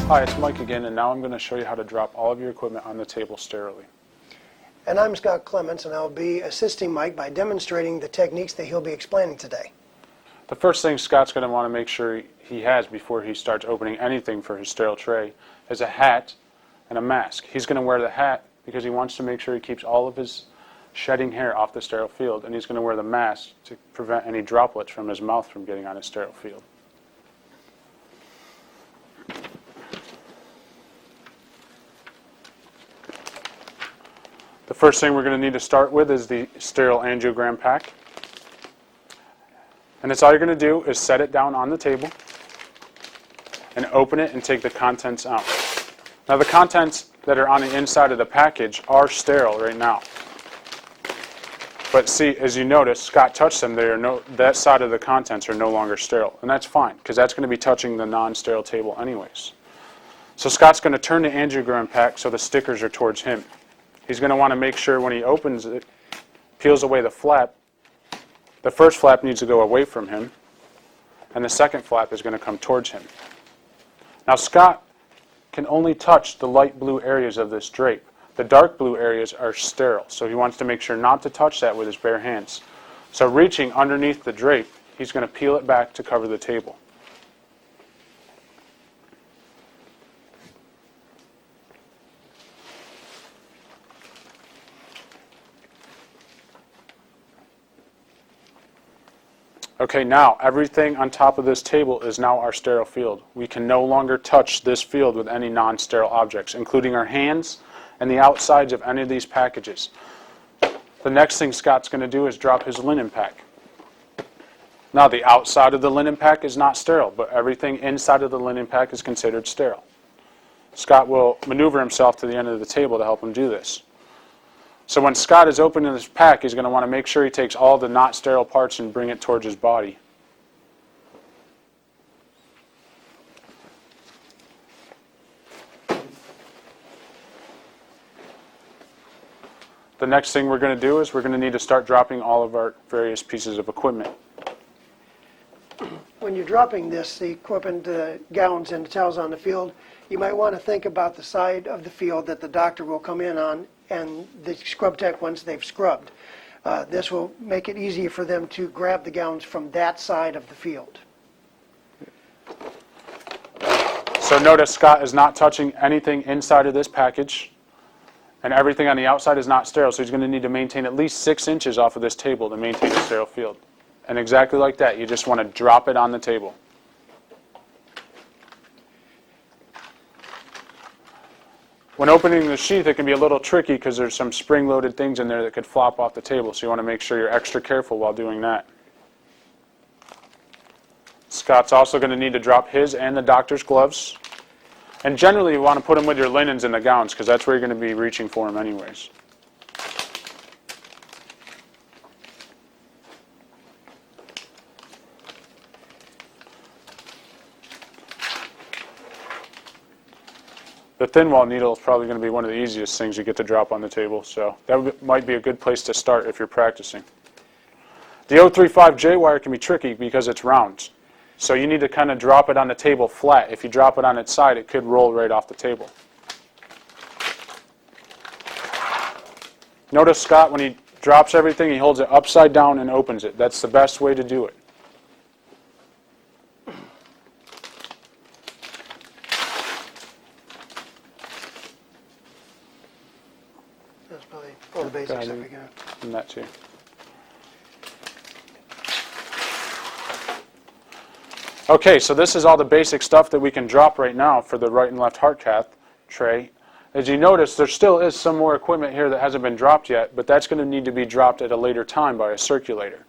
Hi, it's Mike again, and now I'm going to show you how to drop all of your equipment on the table sterilely. And I'm Scott Clements, and I'll be assisting Mike by demonstrating the techniques that he'll be explaining today. The first thing Scott's going to want to make sure he has before he starts opening anything for his sterile tray is a hat and a mask. He's going to wear the hat because he wants to make sure he keeps all of his shedding hair off the sterile field, and he's going to wear the mask to prevent any droplets from his mouth from getting on his sterile field. The first thing we're going to need to start with is the sterile angiogram pack. And that's all you're going to do is set it down on the table and open it and take the contents out. Now the contents that are on the inside of the package are sterile right now. But see, as you notice, Scott touched them. That side of the contents are no longer sterile. And that's fine, because that's going to be touching the non-sterile table anyways. So Scott's going to turn the angiogram pack so the stickers are towards him. He's going to want to make sure when he opens it, peels away the flap, the first flap needs to go away from him, and the second flap is going to come towards him. Now Scott can only touch the light blue areas of this drape. The dark blue areas are sterile, so he wants to make sure not to touch that with his bare hands. So reaching underneath the drape, he's going to peel it back to cover the table. Okay, now everything on top of this table is now our sterile field. We can no longer touch this field with any non-sterile objects, including our hands and the outsides of any of these packages. The next thing Scott's going to do is drop his linen pack. Now the outside of the linen pack is not sterile, but everything inside of the linen pack is considered sterile. Scott will maneuver himself to the end of the table to help him do this. So when Scott is opening this pack, he's going to want to make sure he takes all the not sterile parts and bring it towards his body. The next thing we're going to do is we're going to need to start dropping all of our various pieces of equipment. When you're dropping this, the equipment, the gowns and the towels on the field, you might want to think about the side of the field that the doctor will come in on and the scrub tech once they've scrubbed. This will make it easier for them to grab the gowns from that side of the field. So notice Scott is not touching anything inside of this package, and everything on the outside is not sterile, so he's going to need to maintain at least 6 inches off of this table to maintain a sterile field. And exactly like that, you just want to drop it on the table. When opening the sheath, it can be a little tricky because there's some spring-loaded things in there that could flop off the table, so you want to make sure you're extra careful while doing that. Scott's also going to need to drop his and the doctor's gloves. And generally, you want to put them with your linens and the gowns because that's where you're going to be reaching for them anyways. The thin wall needle is probably going to be one of the easiest things you get to drop on the table, so that might be a good place to start if you're practicing. The 035J wire can be tricky because it's round, so you need to kind of drop it on the table flat. If you drop it on its side, it could roll right off the table. Notice Scott, when he drops everything, he holds it upside down and opens it. That's the best way to do it. That's probably all the basic stuff we got. And that too. Okay, so this is all the basic stuff that we can drop right now for the right and left heart cath tray. As you notice, there still is some more equipment here that hasn't been dropped yet, but that's going to need to be dropped at a later time by a circulator.